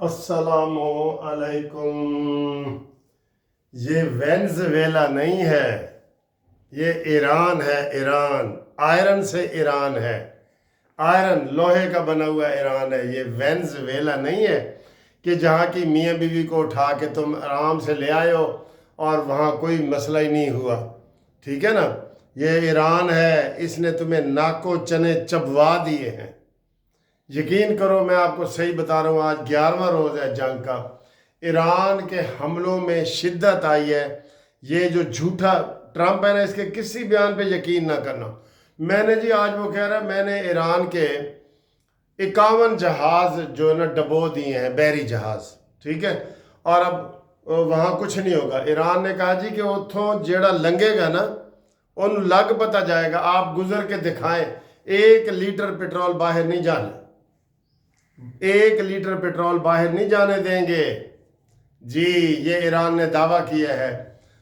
अस्सलाम अलैकुम। ये वेनेज़ुएला नहीं है, ये ईरान है। ईरान आयरन से ईरान है, आयरन लोहे का बना हुआ ईरान है। ये वेनेज़ुएला नहीं है कि जहाँ की मियाँ बीवी को उठा के तुम आराम से ले आए हो और वहाँ कोई मसला ही नहीं हुआ। ठीक है ना, ये ईरान है, इसने तुम्हें नाको चने चबवा दिए हैं। यकीन करो, मैं आपको सही बता रहा हूँ, आज 11वां रोज़ है जंग का। ईरान के हमलों में शिद्दत आई है। ये जो झूठा ट्रंप है ना, इसके किसी बयान पे यकीन ना करना। मैंने जी आज वो कह रहा है मैंने ईरान के 51 जहाज़ जो है ना डबो दिए हैं, बहरी जहाज़। ठीक है, और अब वहाँ कुछ नहीं होगा। ईरान ने कहा जी कि उतों जेड़ा लंघेगा ना उन लग पता जाएगा, आप गुजर के दिखाएं। 1 लीटर पेट्रोल बाहर नहीं जाने, 1 लीटर पेट्रोल बाहर नहीं जाने देंगे जी। ये ईरान ने दावा किया है।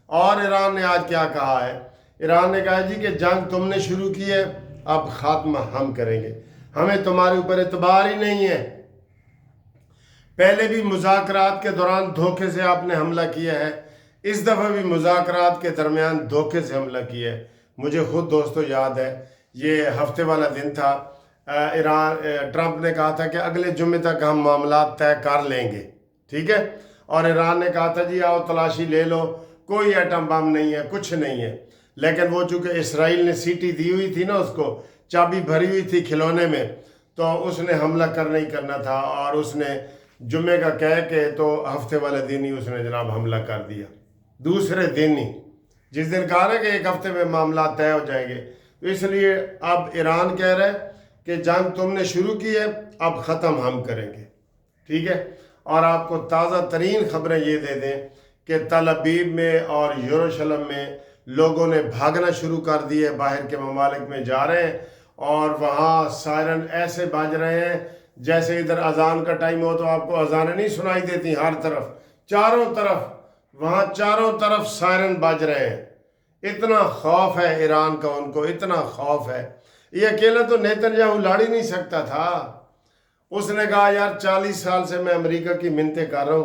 और ईरान ने आज क्या कहा है? ईरान ने कहा जी कि जंग तुमने शुरू की है, अब खात्मा हम करेंगे, हमें तुम्हारे ऊपर एतबार ही नहीं है। पहले भी मुज़ाकरात के दौरान धोखे से आपने हमला किया है, इस दफ़ा भी मुज़ाकरात के दरमियान धोखे से हमला किया है। मुझे खुद दोस्तों याद है, ये हफ्ते वाला दिन था। ट्रंप ने कहा था कि अगले जुम्मे तक हम मामला तय कर लेंगे। ठीक है, और ईरान ने कहा था जी आओ तलाशी ले लो, कोई एटम बम नहीं है, कुछ नहीं है। लेकिन वो चूँकि इसराइल ने सीटी दी हुई थी ना, उसको चाबी भरी हुई थी खिलौने में, तो उसने हमला करना ही करना था। और उसने जुम्मे का कह के तो हफ्ते वाले दिन ही उसने जनाब हमला कर दिया। दूसरे दिन ही, जिस दिन कहा ना कि 1 हफ्ते में मामला तय हो जाएंगे। तो इसलिए अब ईरान कह रहा है कि जंग तुमने शुरू की है, अब ख़त्म हम करेंगे। ठीक है, और आपको ताज़ा तरीन खबरें ये दे दें कि तल अबीब में और यरूशलेम में लोगों ने भागना शुरू कर दिए, बाहर के ममालिक में जा रहे हैं। और वहाँ सायरन ऐसे बज रहे हैं जैसे इधर अजान का टाइम हो तो आपको अजानें नहीं सुनाई देती, हर तरफ चारों तरफ, वहाँ चारों तरफ सायरन बज रहे हैं। इतना खौफ है ईरान का, उनको इतना खौफ है। ये अकेला तो नेतन्याहू लड़ ही नहीं सकता था। उसने कहा यार 40 साल से मैं अमेरिका की मिन्नतें कर रहा हूँ,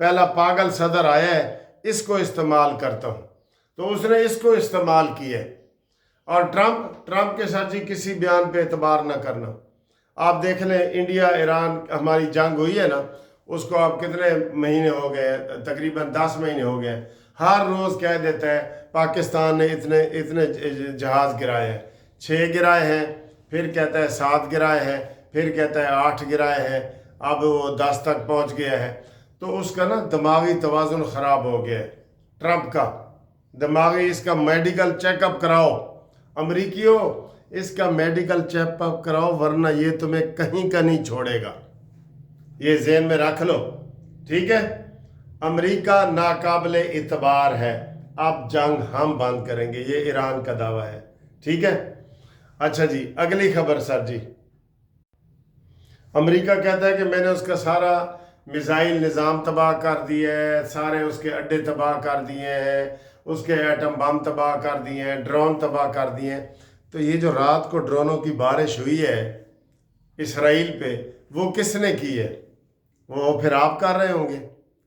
पहला पागल सदर आया है, इसको इस्तेमाल करता हूँ। तो उसने इसको इस्तेमाल किया। और ट्रंप के साथ जी किसी बयान पे एतबार ना करना। आप देख लें, इंडिया ईरान हमारी जंग हुई है ना, उसको आप कितने महीने हो गए, तकरीबन 10 महीने हो गए। हर रोज़ कह देता है पाकिस्तान ने इतने इतने जहाज़ गिराए हैं, 6 गिराए हैं, फिर कहता है 7 गिराए हैं, फिर कहता है 8 गिराए हैं, अब वो 10 तक पहुंच गया है। तो उसका ना दिमागी तवाज़ुन ख़राब हो गया है, ट्रंप का दिमागी। इसका मेडिकल चेकअप कराओ अमरीकियों, इसका मेडिकल चेकअप कराओ, वरना ये तुम्हें कहीं का नहीं छोड़ेगा। ये ज़हन में रख लो। ठीक है, अमेरिका नाकाबिले इतबार है, अब जंग हम बंद करेंगे, ये ईरान का दावा है। ठीक है, अच्छा जी, अगली खबर सर जी। अमेरिका कहता है कि मैंने उसका सारा मिसाइल निज़ाम तबाह कर दिया है, सारे उसके अड्डे तबाह कर दिए हैं, उसके एटम बम तबाह कर दिए हैं, ड्रोन तबाह कर दिए हैं। तो ये जो रात को ड्रोनों की बारिश हुई है इसराइल पे, वो किसने की है? वो फिर आप कर रहे होंगे।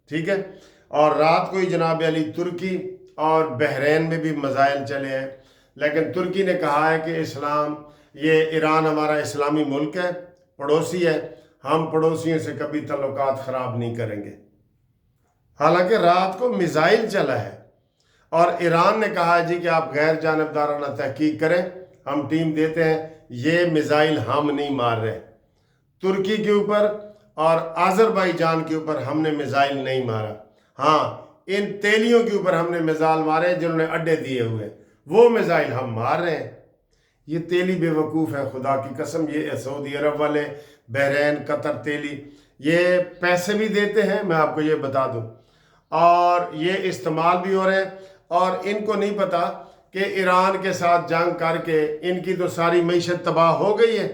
ठीक है, और रात को ही जनाब अली तुर्की और बहरीन में भी मिसाइल चले हैं। लेकिन तुर्की ने कहा है कि ये ईरान हमारा इस्लामी मुल्क है, पड़ोसी है, हम पड़ोसियों से कभी तल्लुकात ख़राब नहीं करेंगे। हालांकि रात को मिसाइल चला है और ईरान ने कहा है जी कि आप गैर जानबदाराना तहकीक करें, हम टीम देते हैं, ये मिसाइल हम नहीं मार रहे। तुर्की के ऊपर और अज़रबैजान के ऊपर हमने मिसाइल नहीं मारा। हाँ, इन तेलियों के ऊपर हमने मिसाइल मारे जिन्होंने अड्डे दिए हुए, वो मिसाइल हम मार रहे हैं। ये तेली बेवकूफ़ है, खुदा की कसम। ये सऊदी अरब वाले, बहरीन, कतर तेली, ये पैसे भी देते हैं, मैं आपको ये बता दूं, और ये इस्तेमाल भी हो रहे हैं। और इनको नहीं पता कि ईरान के साथ जंग करके इनकी तो सारी मईशत तबाह हो गई है।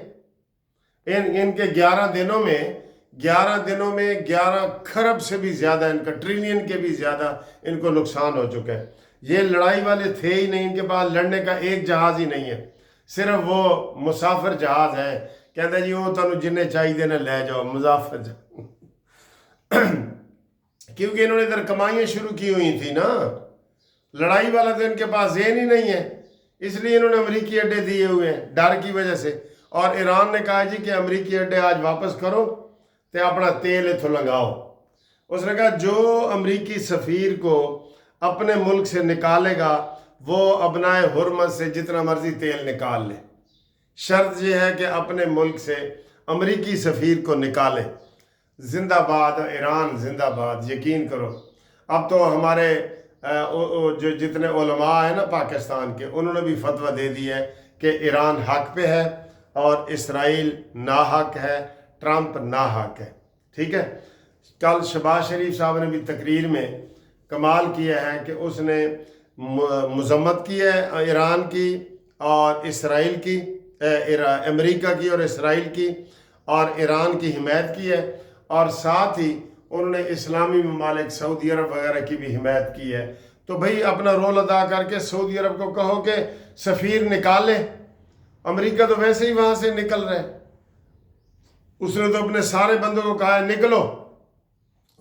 इनके 11 दिनों में 11 खरब से भी ज़्यादा, इनका ट्रिलियन के भी ज़्यादा इनको नुकसान हो चुका है। ये लड़ाई वाले थे ही नहीं, इनके पास लड़ने का एक जहाज़ ही नहीं है, सिर्फ वो मुसाफिर जहाज़ है। कहते जी वो तुहानू जिन्ने चाहिए ने लै जाओ, मुसाफिर क्योंकि इन्होंने इधर कमाइयाँ शुरू की हुई थी ना, लड़ाई वाला तो इनके पास ज़हन ही नहीं है, इसलिए इन्होंने अमेरिकी अड्डे दिए हुए हैं डर की वजह से। और ईरान ने कहा जी कि अमेरिकी अड्डे आज वापस करो तो अपना तेल इथों लगाओ। उसने कहा जो अमेरिकी सफ़ीर को अपने मुल्क से निकालेगा वो अपनाए हुर्मत से जितना मर्जी तेल निकाल ले, शर्त यह है कि अपने मुल्क से अमेरिकी सफ़ीर को निकाले। जिंदाबाद ईरान जिंदाबाद। यकीन करो अब तो हमारे जो जितने उलमा हैं ना पाकिस्तान के, उन्होंने भी फतवा दे दिया है कि ईरान हक पे है और इसराइल नाहक है, ट्रंप नाहक है। ठीक है, कल शहबाज शरीफ साहब ने भी तकरीर में कमाल किया है कि उसने मजम्मत की है ईरान की और इसराइल की, अमेरिका की और इसराइल की, और ईरान की हिमायत की है, और साथ ही उन्होंने इस्लामी ममालिक सऊदी अरब वगैरह की भी हिमायत की है। तो भाई अपना रोल अदा करके सऊदी अरब को कहो कि सफ़ीर निकाले। अमेरिका तो वैसे ही वहाँ से निकल रहे, उसने तो अपने सारे बंदों को कहा है निकलो।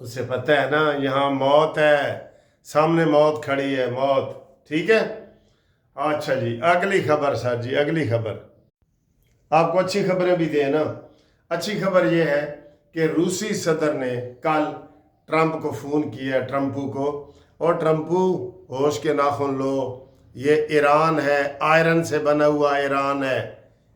उसे पता है ना यहाँ मौत है, सामने मौत खड़ी है, मौत। ठीक है, अच्छा जी अगली खबर सर जी, अगली खबर आपको अच्छी खबरें भी दें ना। अच्छी खबर यह है कि रूसी सदर ने कल ट्रंप को फ़ोन किया, ट्रंपू को, और ट्रंपू होश के नाखून लो, ये ईरान है, आयरन से बना हुआ ईरान है,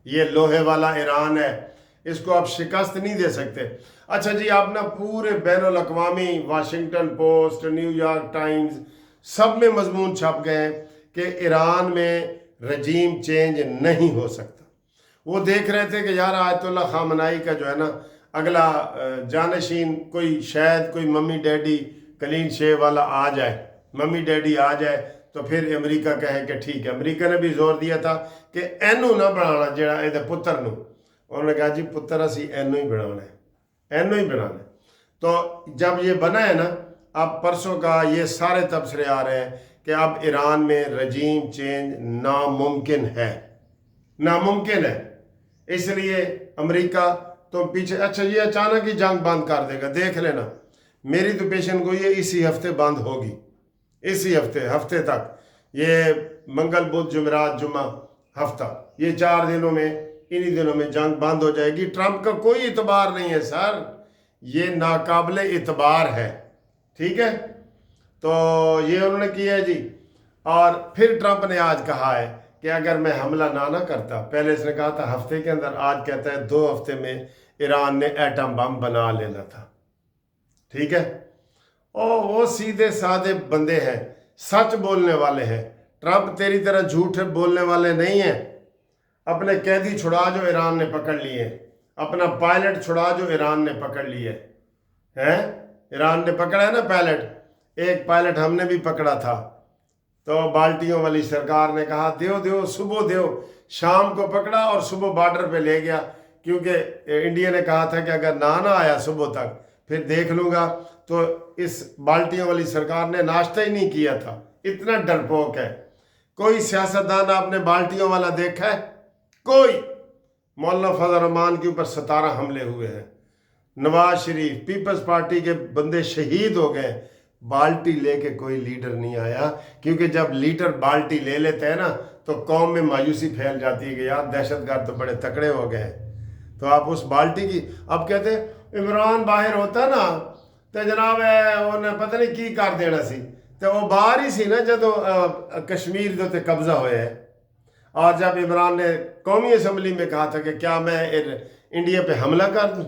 ये लोहे वाला ईरान है, इसको आप शिकस्त नहीं दे सकते। अच्छा जी, आप ना पूरे बैनुल अक़वामी वाशिंगटन पोस्ट, न्यूयॉर्क टाइम्स सब में मजमून छप गए हैं कि ईरान में रजीम चेंज नहीं हो सकता। वो देख रहे थे कि यार आयतुल्ला खामनाई का जो है ना अगला जानशीन कोई शायद कोई मम्मी डैडी कलीन शेव वाला आ जाए, मम्मी डैडी आ जाए तो फिर अमेरिका कहे कि ठीक है। अमेरिका ने भी जोर दिया था कि एनू ना बनाना जेड़ा इहदे पुत्तर नू, उन्होंने कहा जी पुत्तर असी एनू ही बनाना है, एनू ही बनाना है। तो जब ये बना है ना, अब परसों का ये सारे तबसरे आ रहे हैं कि अब ईरान में रजीम चेंज नामुमकिन है, नामुमकिन है। इसलिए अमेरिका तो पीछे, अच्छा ये अचानक ही जंग बंद कर देगा, देख लेना। मेरी तो पेशन गोई है इसी हफ्ते बंद होगी, इसी हफ्ते तक, ये मंगल बुध जुमेरात जुम्मा हफ्ता, ये 4 दिनों में, इन्हीं दिनों में जंग बंद हो जाएगी। ट्रंप का कोई इतबार नहीं है सर, ये नाकाबिले इतबार है। ठीक है, तो ये उन्होंने किया है जी। और फिर ट्रंप ने आज कहा है कि अगर मैं हमला ना करता, पहले इसने कहा था हफ्ते के अंदर, आज कहता है 2 हफ्ते में ईरान ने एटम बम बना लेना था। ठीक है, और वो सीधे साधे बंदे हैं, सच बोलने वाले हैं। ट्रंप तेरी तरह झूठ बोलने वाले नहीं हैं। अपने कैदी छुड़ा जो ईरान ने पकड़ लिए, अपना पायलट छुड़ा जो ईरान ने पकड़ लिए हैं। ईरान ने पकड़ा है ना पायलट, एक पायलट हमने भी पकड़ा था, तो बाल्टियों वाली सरकार ने कहा दो सुबह दो, शाम को पकड़ा और सुबह बॉर्डर पे ले गया, क्योंकि इंडिया ने कहा था कि अगर ना आया सुबह तक फिर देख लूँगा। तो इस बाल्टियों वाली सरकार ने नाश्ता ही नहीं किया था, इतना डरपोक है। कोई सियासतदान आपने बाल्टियों वाला देखा है? कोई। मौलाना फजल रहमान के ऊपर 17 हमले हुए हैं, नवाज शरीफ पीपल्स पार्टी के बंदे शहीद हो गए, बाल्टी लेके कोई लीडर नहीं आया। क्योंकि जब लीडर बाल्टी ले लेते हैं ना तो कौम में मायूसी फैल जाती है कि यार दहशतगर्द तो बड़े तकड़े हो गए। तो आप उस बाल्टी की, अब कहते हैं इमरान बाहर होता ना तो जनाब उन्हें पता नहीं की कर देना सी, तो वो बाहर ही सी ना जदों कश्मीर के उत्ते कब्जा होया है। और जब इमरान ने कौमी असम्बली में कहा था कि क्या मैं इंडिया पे हमला कर दूँ,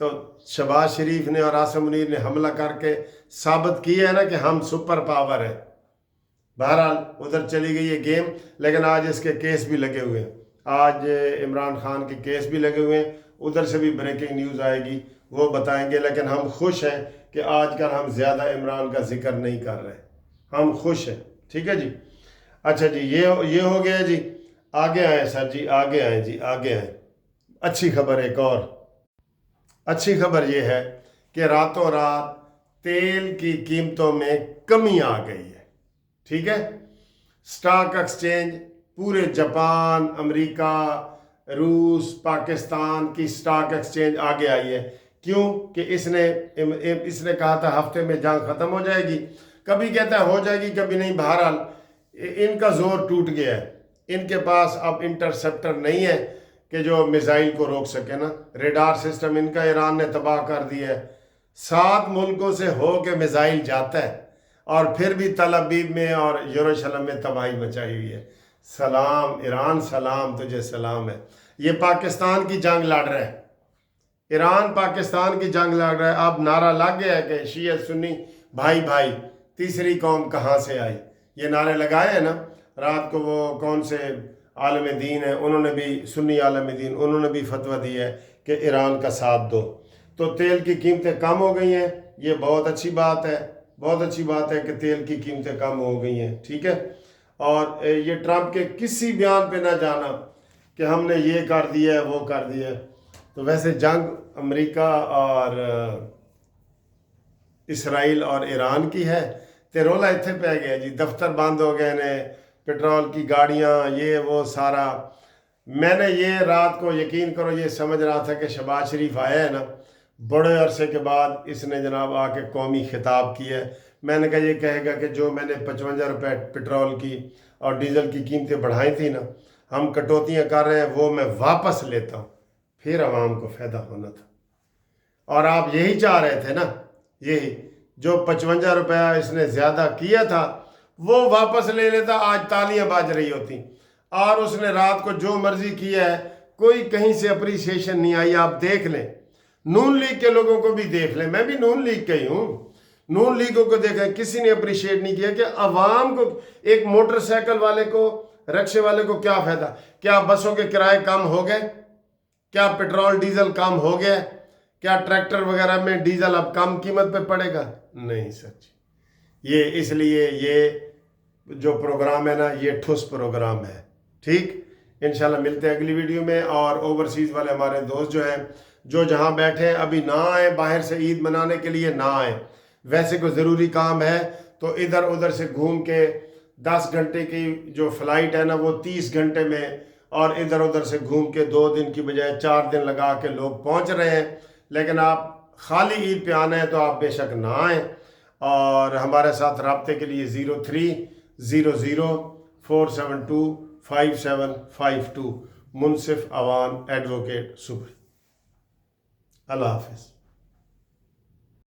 तो शहबाज शरीफ ने और आसिम मुनीर ने हमला करके साबित किया है ना कि हम सुपर पावर है। बहरहाल उधर चली गई है गेम, लेकिन आज इसके केस भी लगे हुए हैं, आज इमरान खान के केस भी लगे हुए हैं। उधर से भी ब्रेकिंग न्यूज़ आएगी, वो बताएंगे। लेकिन हम खुश हैं कि आजकल हम ज़्यादा इमरान का जिक्र नहीं कर रहे, हम खुश हैं। ठीक है जी, अच्छा जी, ये हो गया जी। आगे आए सर जी, आगे आए जी, आगे आए। अच्छी खबर, एक और अच्छी खबर ये है कि रातों रात तेल की कीमतों में कमी आ गई है। ठीक है, स्टॉक एक्सचेंज पूरे जापान, अमेरिका, रूस, पाकिस्तान की स्टॉक एक्सचेंज आगे आई है کیوں کہ اس نے کہا تھا ہفتے میں جنگ ختم ہو جائے گی، کبھی کہتا ہے ہو جائے گی کبھی نہیں، بہرحال ان کا زور ٹوٹ گیا ہے، ان کے پاس اب انٹرسپٹر نہیں ہے کہ جو میزائل کو روک سکے نا، ریڈار سسٹم ان کا ایران نے تباہ کر دیا ہے، 7 ملکوں سے ہو کے میزائل جاتا ہے اور پھر بھی تل ابیب میں اور یروشلم میں تباہی مچائی ہوئی ہے۔ سلام ایران، سلام تجھے سلام ہے۔ یہ پاکستان کی جنگ لڑ رہا ہے، ایران پاکستان کی جنگ لڑ رہا ہے۔ اب نعرہ لگ گیا ہے کہ شیعہ سنی بھائی بھائی، تیسری قوم کہاں سے آئی، یہ نعرے لگائے ہیں نا۔ رات کو وہ کون سے عالم دین ہیں، انہوں نے بھی، سنی عالم دین، انہوں نے بھی فتویٰ دیا ہے کہ ایران کا ساتھ دو۔ تو تیل کی قیمتیں کم ہو گئی ہیں، یہ بہت اچھی بات ہے، بہت اچھی بات ہے کہ تیل کی قیمتیں کم ہو گئی ہیں، ٹھیک ہے۔ اور یہ ٹرمپ کے کسی بیان پہ نہ جانا کہ ہم نے یہ کر دیا ہے وہ کر دیا ہے۔ تو ویسے جنگ امریکہ اور اسرائیل اور ایران کی ہے، تے رولا اتنے پہ گیا جی، دفتر بند ہو گئے نے، پیٹرول کی گاڑیاں، یہ وہ سارا۔ میں نے یہ رات کو یقین کرو یہ سمجھ رہا تھا کہ شہباز شریف آیا ہے نا، بڑے عرصے کے بعد اس نے جناب آ کے قومی خطاب کیا ہے۔ میں نے کہا یہ کہے گا کہ جو میں نے 55 روپے پیٹرول کی اور ڈیزل کی قیمتیں بڑھائی تھی نا، ہم کٹوتیاں کر رہے ہیں، وہ میں واپس لیتا ہوں، پھر عوام کو فائدہ ہونا تھا۔ اور آپ یہی چاہ رہے تھے نا، یہی جو 55 روپیہ اس نے زیادہ کیا تھا وہ واپس لے لیتا، آج تالیاں باج رہی ہوتی۔ اور اس نے رات کو جو مرضی کیا ہے، کوئی کہیں سے اپریسیشن نہیں آئی۔ آپ دیکھ لیں، نون لیگ کے لوگوں کو بھی دیکھ لیں، میں بھی نون لیگ کا ہی ہوں، نون لیگوں کو دیکھیں، کسی نے اپریشیٹ نہیں کیا کہ عوام کو، ایک موٹر سائیکل والے کو، رکشے والے کو کیا فائدہ؟ کیا بسوں کے کرائے کم ہو گئے؟ کیا پیٹرول ڈیزل کم ہو گیا؟ کیا ٹریکٹر وغیرہ میں ڈیزل اب کم قیمت پہ پڑے گا؟ نہیں سچ۔ یہ اس لیے یہ جو پروگرام ہے نا، یہ ٹھوس پروگرام ہے، ٹھیک۔ انشاءاللہ ملتے ہیں اگلی ویڈیو میں۔ اور اوورسیز والے ہمارے دوست جو ہیں، جو جہاں بیٹھے ہیں ابھی نہ آئیں باہر سے عید منانے کے لیے، نہ آئیں، ویسے کوئی ضروری کام ہے تو ادھر ادھر سے گھوم کے 10 گھنٹے کی جو فلائٹ ہے نا وہ 30 گھنٹے میں، اور ادھر ادھر سے گھوم کے 2 دن کی بجائے 4 دن لگا کے لوگ پہنچ رہے ہیں۔ لیکن آپ خالی عید پہ آنا ہے تو آپ بے شک نہ آئیں، اور ہمارے ساتھ رابطے کے لیے 030047257552 منصف عوان ایڈوکیٹ صبح۔ اللہ حافظ۔